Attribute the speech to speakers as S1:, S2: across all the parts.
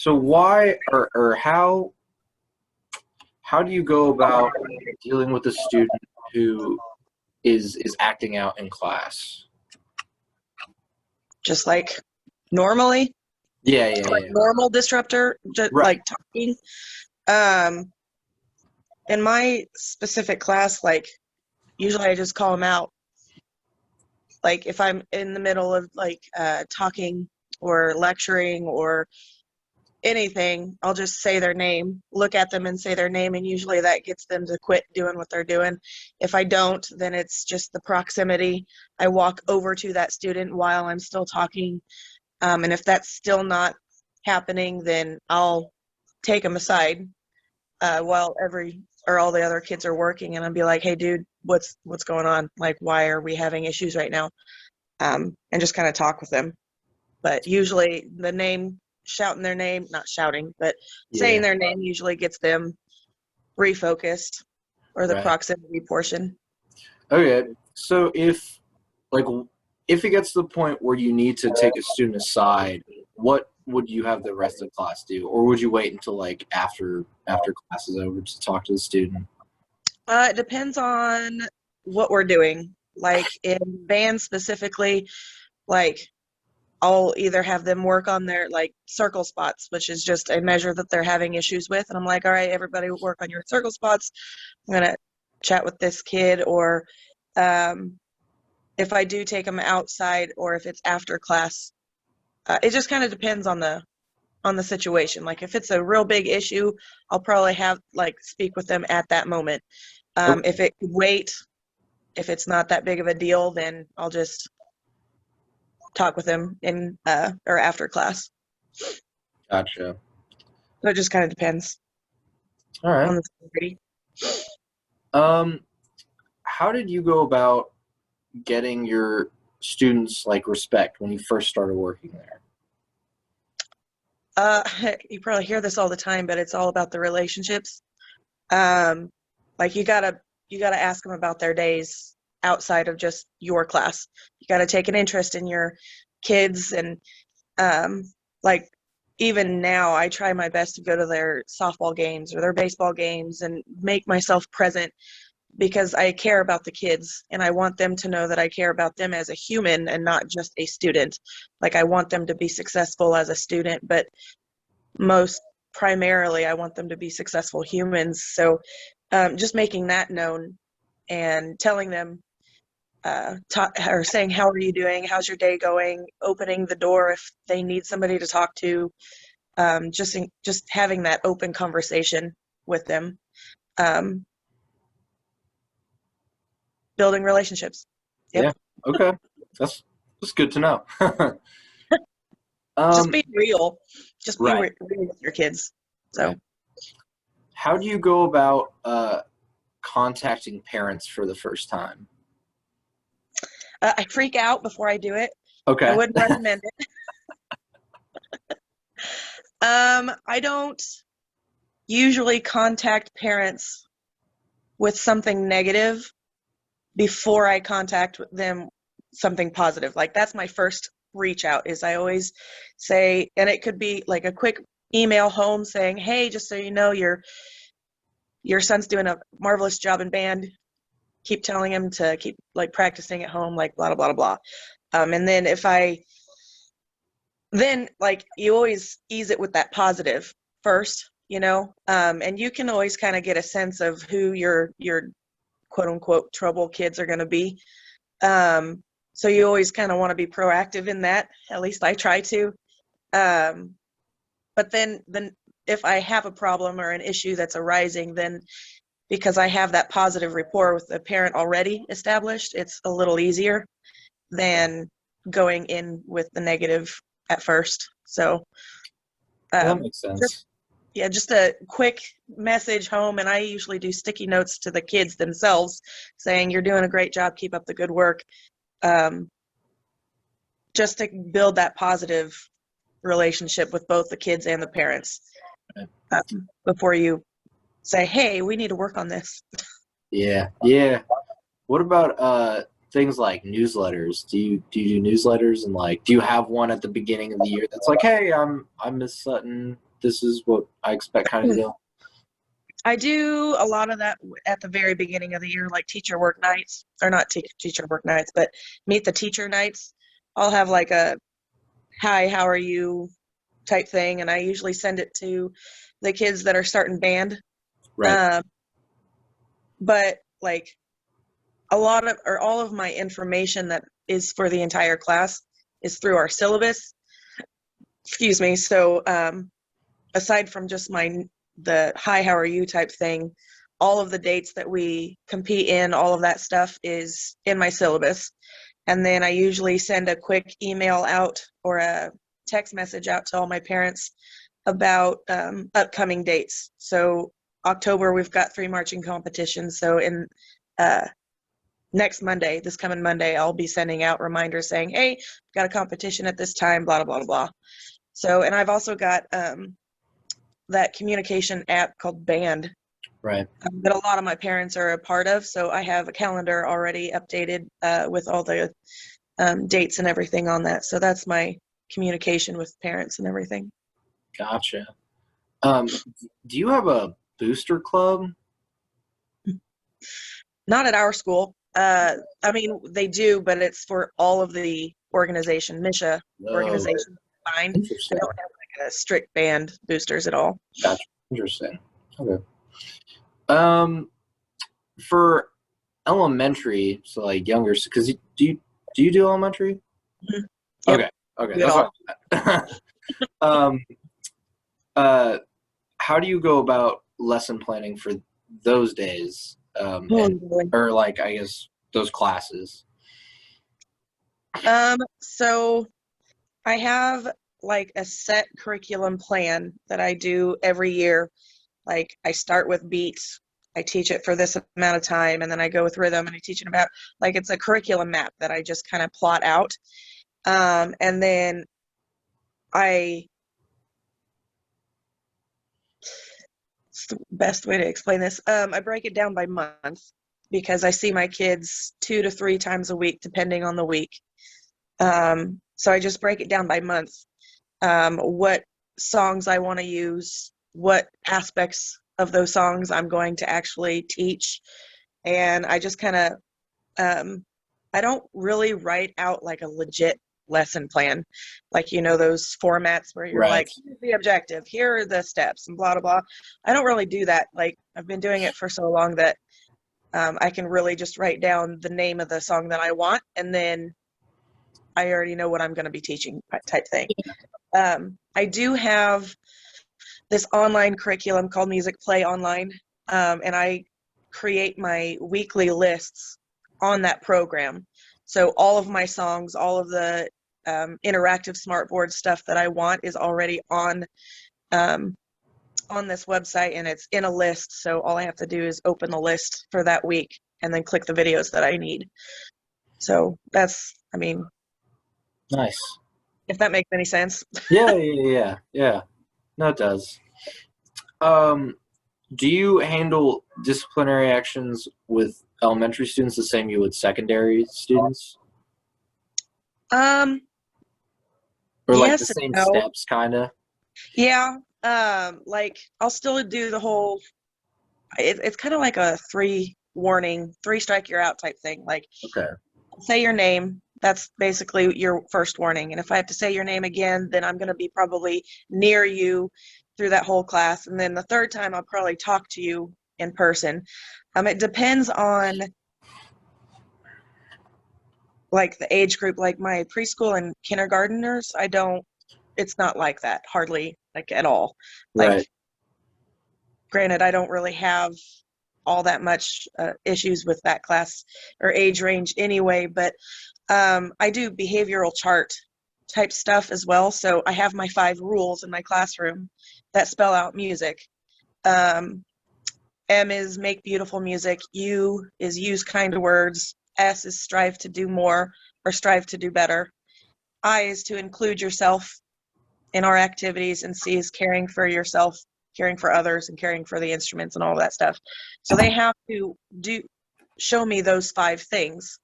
S1: So why or how do you go about dealing with a student who is acting out in class?
S2: Just like normally,
S1: Yeah, yeah,
S2: like
S1: yeah.
S2: normal disruptor, just
S1: Right.
S2: like talking. Um, in my specific class, like usually I just call them out. Like if I'm in the middle of like talking or lecturing or anything, I'll just say their name, look at them and say their name, and usually that gets them to quit doing what they're doing. If I don't, then it's just the proximity. I walk over to that student while I'm still talking, and if that's still not happening, then I'll take them aside while all the other kids are working, and I'll be like, "Hey, dude, what's going on? Like, why are we having issues right now?" And just kind of talk with them. But usually the name, shouting their name, not shouting, but saying
S1: Yeah.
S2: their name usually gets them refocused, or the
S1: Right.
S2: proximity portion.
S1: Okay. So like if it gets to the point where you need to take a student aside, what would you have the rest of the class do? Or would you wait until like after class is over to talk to the student?
S2: It depends on what we're doing. Like in band specifically, like I'll either have them work on their like circle spots, which is just a measure that they're having issues with. And I'm like, all right, everybody work on your circle spots. I'm going to chat with this kid. Or um, if I do take them outside or if it's after class, it just kind of depends on the situation. Like if it's a real big issue, I'll probably have like speak with them at that moment.
S1: Okay.
S2: If it could wait, if it's not that big of a deal, then I'll just talk with them in or after class.
S1: Gotcha.
S2: So it just kind of depends
S1: All right.
S2: on the severity.
S1: Um, how did you go about getting your students like respect when you first started working there?
S2: Uh, you probably hear this all the time, but it's all about the relationships. Um, like you gotta ask them about their days outside of just your class. You gotta take an interest in your kids, and um, like even now, I try my best to go to their softball games or their baseball games and make myself present because I care about the kids and I want them to know that I care about them as a human and not just a student. Like I want them to be successful as a student, but most primarily I want them to be successful humans. So just making that known and telling them or saying, how are you doing? How's your day going? Opening the door if they need somebody to talk to. Just having that open conversation with them. Um, Building relationships. Yep.
S1: Yeah. Okay. That's good to know.
S2: Just
S1: um,
S2: be real. Just be
S1: right.
S2: real with your kids. So
S1: Right. How do you go about contacting parents for the first time?
S2: I freak out before I do it. I
S1: Okay.
S2: wouldn't recommend it. I don't usually contact parents with something negative before I contact them something positive. Like that's my first reach out is I always say, and it could be like a quick email home saying, hey, just so you know, your son's doing a marvelous job in band. Keep telling him to keep like practicing at home, like blah, blah, blah, blah. And then then like you always ease it with that positive first, and you can always kind of get a sense of who your quote unquote trouble kids are going to be. So you always kind of want to be proactive in that. At least I try to. Um, but then if I have a problem or an issue that's arising, then because I have that positive rapport with the parent already established, it's a little easier than going in with the negative at first. So
S1: That
S2: um,
S1: makes
S2: just
S1: sense.
S2: yeah, just a quick message home, and I usually do sticky notes to the kids themselves saying, "You're doing a great job. Keep up the good work." Um, just to build that positive relationship with both the kids and the parents before you say, "Hey, we need to work on this."
S1: Yeah. Yeah. What about things like newsletters? Do you do newsletters and like do you have one at the beginning of the year that's like, hey, I'm Miss Sutton. this is what I expect kind of deal?
S2: I do a lot of that at the very beginning of the year, like teacher work nights, or not teacher work nights, but meet the teacher nights. I'll have like a hi, how are you type thing, and I usually send it to the kids that are starting band.
S1: Right.
S2: But like a lot of, or all of my information that is for the entire class is through our syllabus. Excuse me. So aside from just the hi, how are you type thing, all of the dates that we compete in, all of that stuff is in my syllabus. And then I usually send a quick email out or a text message out to all my parents about upcoming dates. So October, we've got 3 marching competitions. So in next Monday, this coming Monday, I'll be sending out reminders saying, hey, we've got a competition at this time, blah, blah, blah, blah. So, and I've also got that communication app called Band
S1: Right.
S2: that a lot of my parents are a part of. So I have a calendar already updated with all the dates and everything on that. So that's my communication with parents and everything.
S1: Gotcha. Do you have a booster club?
S2: Not at our school. I mean, they do, but it's for all of the organization, MISHA organization combined. They
S1: Interesting.
S2: don't have like a strict band boosters at all.
S1: Gotcha. Interesting. Okay. For elementary, so like younger, because do you do elementary?
S2: Mm-hmm. Yep.
S1: Okay, that's what how do you go about lesson planning for those days? Or like, I guess, those classes?
S2: So I have like a set curriculum plan that I do every year. Like I start with beats, I teach it for this amount of time, and then I go with rhythm and I teach it about, like, it's a curriculum map that I just kind of plot out. And then it's the best way to explain this. I break it down by month because I see my kids 2 to 3 times a week, depending on the week. So I just break it down by month. What songs I want to use, what aspects of those songs I'm going to actually teach. And I just kind of, I don't really write out like a legit lesson plan, like, you know, those formats where you're like, here's the objective, here are the steps, and blah, blah, blah. I don't really do that. Like, I've been doing it for so long that I can really just write down the name of the song that I want, and then I already know what I'm going to be teaching type thing. I do have this online curriculum called Music Play Online, and I create my weekly lists on that program. So all of my songs, all of the interactive smartboard stuff that I want is already on this website, and it's in a list. So all I have to do is open the list for that week and then click the videos that I need. So that's, I mean,
S1: nice.
S2: If that makes any sense.
S1: Yeah. No, it does. Do you handle disciplinary actions with elementary students the same you would secondary students?
S2: Or
S1: like
S2: yes
S1: the same
S2: no.
S1: steps, kind of?
S2: Yeah. Like I'll still do the whole, it's kind of like a 3 warning, 3 strike you're out type thing. Like,
S1: okay,
S2: say your name. That's basically your first warning. And if I have to say your name again, then I'm going to be probably near you through that whole class. And then the 3rd time, I'll probably talk to you in person. It depends on like the age group. Like my preschool and kindergarteners, it's not like that, hardly, like, at all. Like,
S1: right.
S2: Granted, I don't really have all that much issues with that class or age range anyway, but I do behavioral chart type stuff as well. So I have my 5 rules in my classroom that spell out music. M is make beautiful music. U is use kind words. S is strive to do more or strive to do better. I is to include yourself in our activities, and C is caring for yourself, caring for others, and caring for the instruments and all of that stuff. So they have to show me those 5 things.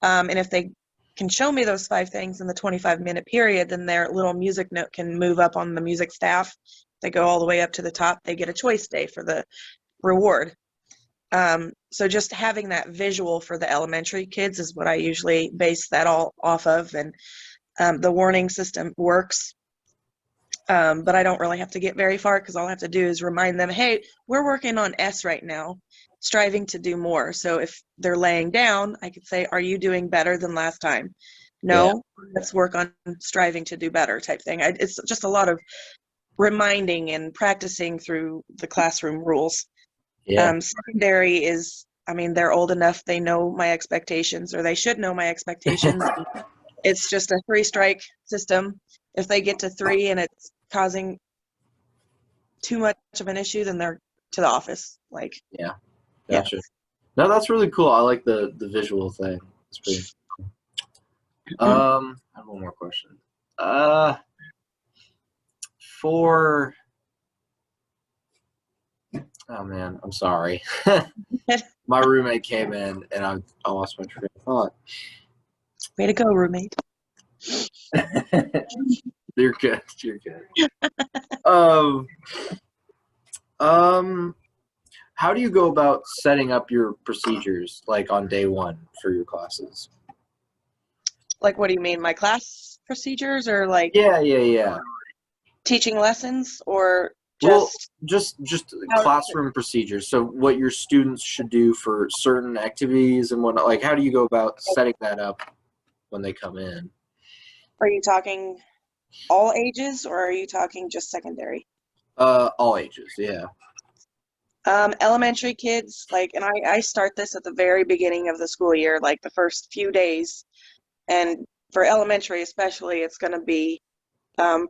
S2: And if they can show me those 5 things in the 25-minute period, then their little music note can move up on the music staff, they go all the way up to the top, they get a choice day for the reward. So just having that visual for the elementary kids is what I usually base that all off of. And the warning system works. But I don't really have to get very far because all I have to do is remind them, hey, we're working on S right now, striving to do more. So if they're laying down, I could say, are you doing better than last time? No, let's work on striving to do better type thing. It's just a lot of reminding and practicing through the classroom rules. Secondary is, I mean, they're old enough, they know my expectations, or they should know my expectations. It's just a 3-strike system. If they get to 3 and it's causing too much of an issue, then they're to the office. Like,
S1: yeah, gotcha. Yeah. No, that's really cool. I like the visual thing. It's pretty. I have one more question. For oh man, I'm sorry. My roommate came in and I lost my train of thought.
S2: Way to go, roommate.
S1: You're good. You're good. How do you go about setting up your procedures, like on day one for your classes?
S2: Like, what do you mean, my class procedures, or like?
S1: Yeah.
S2: Teaching lessons, or
S1: just classroom procedures. So what your students should do for certain activities and whatnot. Like, how do you go about setting that up when they come in?
S2: Are you talking all ages, or are you talking just secondary?
S1: All ages, yeah.
S2: Elementary kids, like, and I start this at the very beginning of the school year, like the first few days. And for elementary especially, it's going to be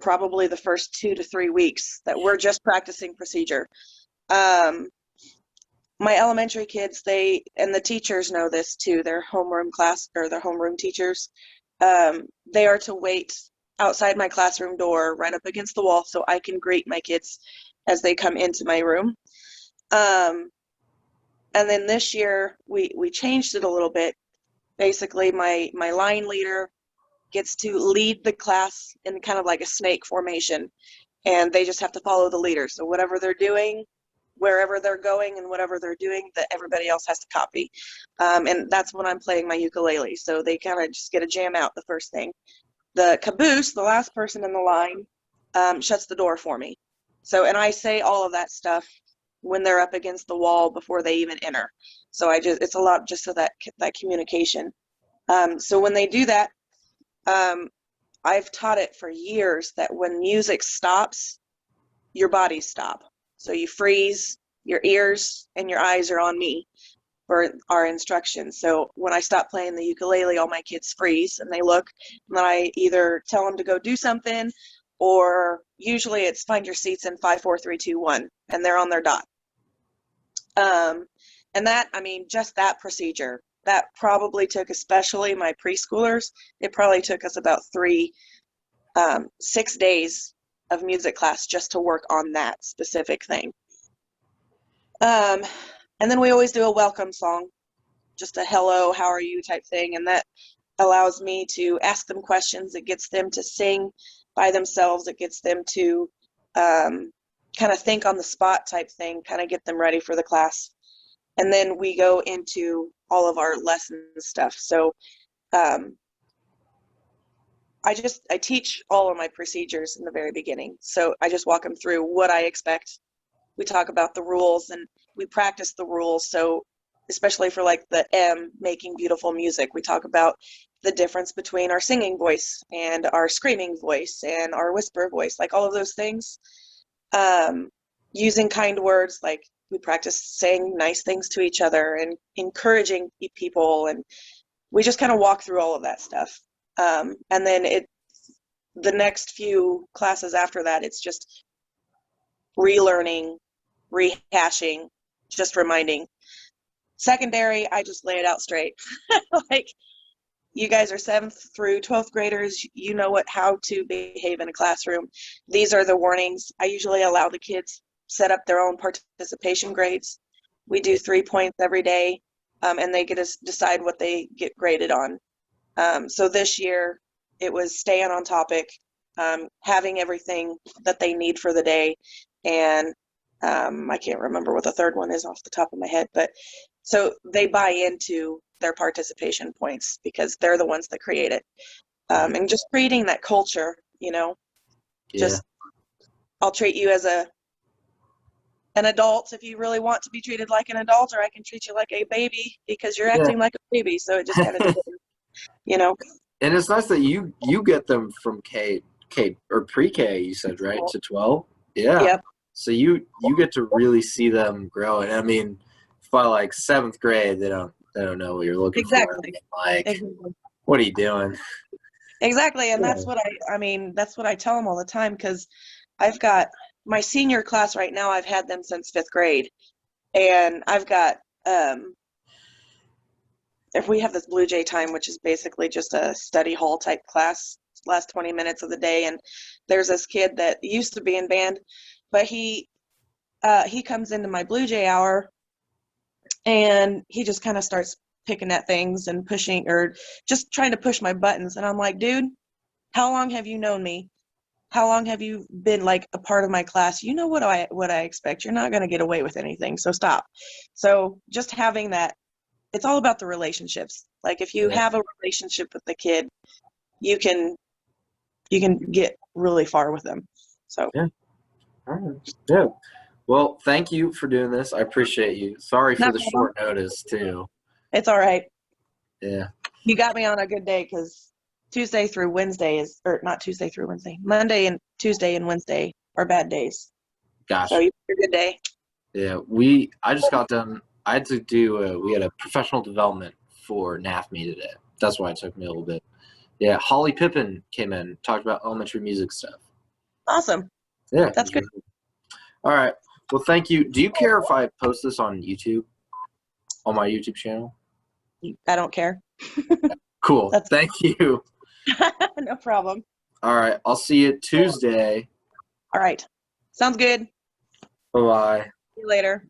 S2: probably the first 2 to 3 weeks that we're just practicing procedure. My elementary kids, and the teachers know this too, their homeroom class, or their homeroom teachers, they are to wait outside my classroom door right up against the wall so I can greet my kids as they come into my room. And then this year we changed it a little bit. Basically, my line leader gets to lead the class in kind of like a snake formation, and they just have to follow the leader. So whatever they're doing, wherever they're going, and whatever they're doing, that everybody else has to copy. And that's when I'm playing my ukulele. So they kind of just get a jam out the first thing. The caboose, the last person in the line, shuts the door for me. So, and I say all of that stuff when they're up against the wall before they even enter. So it's a lot just so that communication. So when they do that, I've taught it for years that when music stops, your bodies stop. So you freeze, your ears and your eyes are on me for our instructions. So when I stop playing the ukulele, all my kids freeze and they look, and then I either tell them to go do something, or usually it's find your seats in 5, 4, 3, 2, 1, and they're on their dot. And that, I mean, just that procedure, that probably took, especially my preschoolers, it probably took us about 6 days of music class just to work on that specific thing. And then we always do a welcome song, just a hello, how are you type thing. And that allows me to ask them questions. It gets them to sing by themselves. It gets them to kind of think on the spot type thing, kind of get them ready for the class. And then we go into all of our lesson stuff. So I teach all of my procedures in the very beginning. So I just walk them through what I expect. We talk about the rules and we practice the rules. So especially for like the M, making beautiful music, we talk about the difference between our singing voice and our screaming voice and our whisper voice, like all of those things. Using kind words, like we practice saying nice things to each other and encouraging people. And we just kind of walk through all of that stuff. And then the next few classes after that, it's just relearning, rehashing, just reminding. Secondary, I just lay it out straight. Like, you guys are 7th through 12th graders. You know how to behave in a classroom. These are the warnings. I usually allow the kids set up their own participation grades. We do 3 points every day, and they get to decide what they get graded on. So this year, it was staying on topic, having everything that they need for the day. And I can't remember what the third one is off the top of my head, but so they buy into their participation points because they're the ones that create it. And just creating that culture, just I'll treat you as an adult if you really want to be treated like an adult, or I can treat you like a baby because you're acting like a baby. So it just kind of depends,
S1: And it's nice that you get them from K or pre-K, you said, right, to 12. Yeah.
S2: Yep.
S1: So you get to really see them grow. And I mean, by like 7th grade, they don't know what you're looking for. Like, what are you doing?
S2: Exactly. And that's what that's what I tell them all the time, because I've got my senior class right now. I've had them since 5th grade, and I've got if we have this Blue Jay time, which is basically just a study hall type class, last 20 minutes of the day. And there's this kid that used to be in band, but he comes into my Blue Jay hour, and he just kind of starts picking at things and pushing, or just trying to push my buttons. And I'm like, dude, how long have you known me? How long have you been like a part of my class? You know what I expect. You're not going to get away with anything. So stop. So just having that, it's all about the relationships. Like if you have a relationship with the kid, you can get really far with them. So
S1: yeah. All right. Yeah. Well, thank you for doing this. I appreciate you. Sorry for the short notice too.
S2: It's all right.
S1: Yeah.
S2: You got me on a good day, because Tuesday through Wednesday not Tuesday through Wednesday. Monday and Tuesday and Wednesday are bad days.
S1: Gotcha.
S2: So you had a good day.
S1: Yeah. I just got done. I had to do. We had a professional development for NAFME today. That's why it took me a little bit. Yeah. Holly Pippin came in, talked about elementary music stuff.
S2: Awesome.
S1: Yeah.
S2: That's good.
S1: All right. Well, thank you. Do you care if I post this on YouTube? On my YouTube channel?
S2: I don't care.
S1: Cool. Thank you.
S2: No problem.
S1: All right. I'll see you Tuesday.
S2: All right. Sounds good.
S1: Bye-bye.
S2: See you later.